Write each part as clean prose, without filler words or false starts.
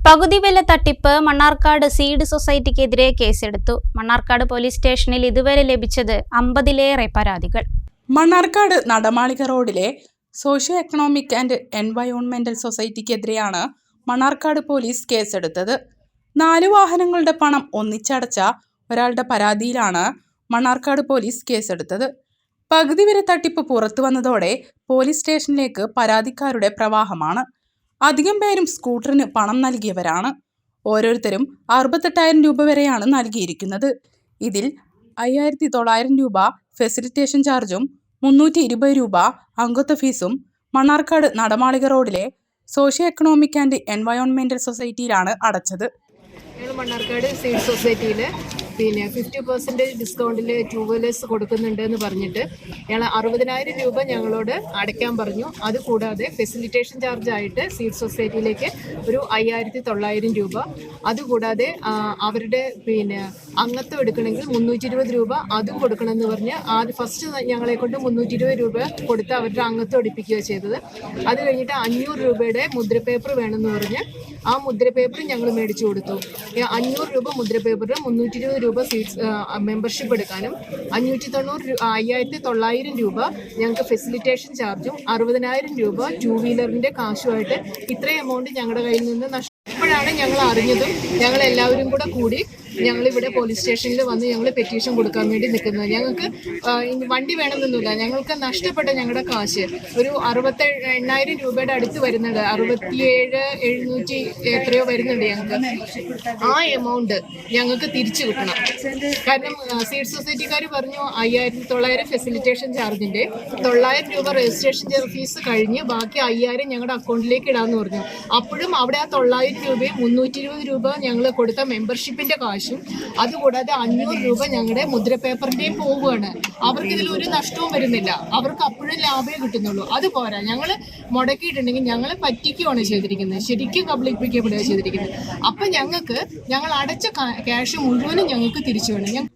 പകുതി വില തട്ടിപ്പ് മണ്ണാർക്കാട് സീഡ് സൊസൈറ്റിക്കെതിരെ കേസെടുത്തു. മണ്ണാർക്കാട് പോലീസ് സ്റ്റേഷനിൽ ഇതുവരെ ലഭിച്ചത് 50-ലേറെ പരാതികൾ. മണ്ണാർക്കാട് നടമാളിക റോഡിലെ സോഷ്യോ എക്കണോമിക് ആൻഡ് എൻവയോൺമെന്റൽ സൊസൈറ്റിക്കെതിരെയാണ് മണ്ണാർക്കാട് പോലീസ് കേസെടുത്തത്. 4 വാഹനങ്ങളുടെ പണം ഒന്നിച്ചടച്ച ഒരാളുടെ പരാതിയിലാണ് മണ്ണാർക്കാട് പോലീസ് കേസെടുത്തത്. പകുതി വില തട്ടിപ്പ് പുറത്തു വന്നതോടെ പോലീസ് സ്റ്റേഷനിലേക്ക് പരാതിക്കാരുടെ പ്രവാഹമാണ്. അധികം പേരും സ്കൂട്ടറിന് പണം നൽകിയവരാണ്. ഓരോരുത്തരും 68,000 രൂപ വരെയാണ് നൽകിയിരിക്കുന്നത്. ഇതിൽ 5,900 രൂപ ഫെസിലിറ്റേഷൻ ചാർജും 320 രൂപ അംഗത്വ ഫീസും മണ്ണാർക്കാട് നടമാളിക റോഡിലെ സോഷ്യോ എക്കണോമിക് ആൻഡ് എൻവയോൺമെന്റൽ സൊസൈറ്റിയിലാണ് അടച്ചത്. ഞങ്ങൾ മണ്ണാർക്കാട് സീഡ് സൊസൈറ്റിയിൽ 50% ഡിസ്കൗണ്ടിൽ 2 വീലേഴ്സ് കൊടുക്കുന്നുണ്ട് എന്ന് പറഞ്ഞിട്ട് ഞങ്ങൾ 60,000 രൂപ ഞങ്ങളോട് അടയ്ക്കാൻ പറഞ്ഞു. അതുകൂടാതെ ഫെസിലിറ്റേഷൻ ചാർജ് ആയിട്ട് സീഡ് സൊസൈറ്റിയിലേക്ക് ഒരു 5,900 രൂപ, അതുകൂടാതെ അവരുടെ അംഗത്വം എടുക്കണമെങ്കിൽ 320 രൂപ അതും കൊടുക്കണമെന്ന് പറഞ്ഞ് ഫസ്റ്റ് ഞങ്ങളെ കൊണ്ട് 320 രൂപ കൊടുത്ത് അവരുടെ അംഗത്വം എടുപ്പിക്കുകയാണ് ചെയ്തത്. അത് കഴിഞ്ഞിട്ട് 500 രൂപയുടെ മുദ്രപേപ്പർ വേണമെന്ന് പറഞ്ഞ് ആ മുദ്രപേപ്പർ ഞങ്ങൾ മേടിച്ചു കൊടുത്തു. 500 രൂപ മുദ്രപേപ്പറിന് 320 രൂപ മെമ്പർഷിപ്പ് എടുക്കാനും 5,900 രൂപ ഞങ്ങൾക്ക് ഫെസിലിറ്റേഷൻ ചാർജും 60,000 രൂപ 2 വീലറിൻ്റെ കാശുമായിട്ട് ഇത്രയും എമൗണ്ട് ഞങ്ങളുടെ കയ്യിൽ നിന്ന് നഷ്ടപ്പോഴാണ് ഞങ്ങൾ അറിഞ്ഞതും ഞങ്ങൾ എല്ലാവരും കൂടി ഞങ്ങളിവിടെ പോലീസ് സ്റ്റേഷനിൽ വന്ന് ഞങ്ങൾ പെറ്റീഷൻ കൊടുക്കാൻ വേണ്ടി നിൽക്കുന്നത്. ഞങ്ങൾക്ക് വണ്ടി വേണമെന്നൊന്നുമില്ല, ഞങ്ങൾക്ക് നഷ്ടപ്പെട്ട ഞങ്ങളുടെ കാശ് ഒരു 68,000 രൂപയുടെ അടുത്ത് വരുന്നുണ്ട്. 67,700 എത്രയോ വരുന്നുണ്ട് ഞങ്ങൾക്ക്. ആ എമൗണ്ട് ഞങ്ങൾക്ക് തിരിച്ചു കിട്ടണം. കാരണം സീഡ് സൊസൈറ്റിക്കാർ പറഞ്ഞു 5,900 ഫെസിലിറ്റേഷൻ ചാർജിൻ്റെ 900 രൂപ രജിസ്ട്രേഷൻ ഫീസ് കഴിഞ്ഞ് ബാക്കി 5,000 ഞങ്ങളുടെ അക്കൗണ്ടിലേക്ക് ഇടാമെന്ന് പറഞ്ഞു. അപ്പോഴും അവിടെ ആ 900 രൂപയും 320 രൂപ ഞങ്ങൾ കൊടുത്ത മെമ്പർഷിപ്പിൻ്റെ കാശും അതുകൂടാതെ 500 രൂപ ഞങ്ങളുടെ മുദ്രപേപ്പറിൻ്റെയും പോവുകയാണ്. അവർക്ക് ഇതിൽ ഒരു നഷ്ടവും വരുന്നില്ല. അവർക്ക് അപ്പോഴും ലാഭമേ കിട്ടുന്നുള്ളൂ. അതുപോരാ, ഞങ്ങൾ മുടക്കിയിട്ടുണ്ടെങ്കിൽ ഞങ്ങളെ പറ്റിക്കുകയാണ് ചെയ്തിരിക്കുന്നത്, ശരിക്കും കബളിപ്പിക്കപ്പെടുകയാണ് ചെയ്തിരിക്കുന്നത്. അപ്പം ഞങ്ങൾ അടച്ച ക്യാഷ് മുഴുവനും ഞങ്ങൾക്ക് തിരിച്ചു വേണം.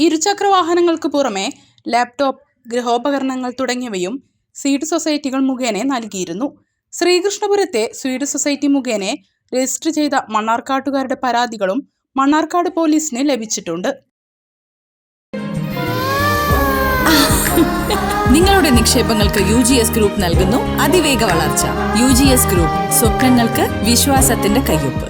ഇരുചക്ര വാഹനങ്ങൾക്ക് പുറമെ ലാപ്ടോപ്പ്, ഗൃഹോപകരണങ്ങൾ തുടങ്ങിയവയും സീഡ് സൊസൈറ്റികൾ മുഖേന നൽകിയിരുന്നു. ശ്രീകൃഷ്ണപുരത്തെ സീഡ് സൊസൈറ്റി മുഖേന രജിസ്റ്റർ ചെയ്ത മണ്ണാർക്കാട്ടുകാരുടെ പരാതികളും മണ്ണാർക്കാട് പോലീസിന് ലഭിച്ചിട്ടുണ്ട്. നിങ്ങളുടെ നിക്ഷേപങ്ങൾക്ക് UGS ഗ്രൂപ്പ് നൽകുന്നു അതിവേഗ വളർച്ച. UGS ഗ്രൂപ്പ്, സ്വപ്നങ്ങൾക്ക് വിശ്വാസത്തിന്റെ കയ്യൊപ്പ്.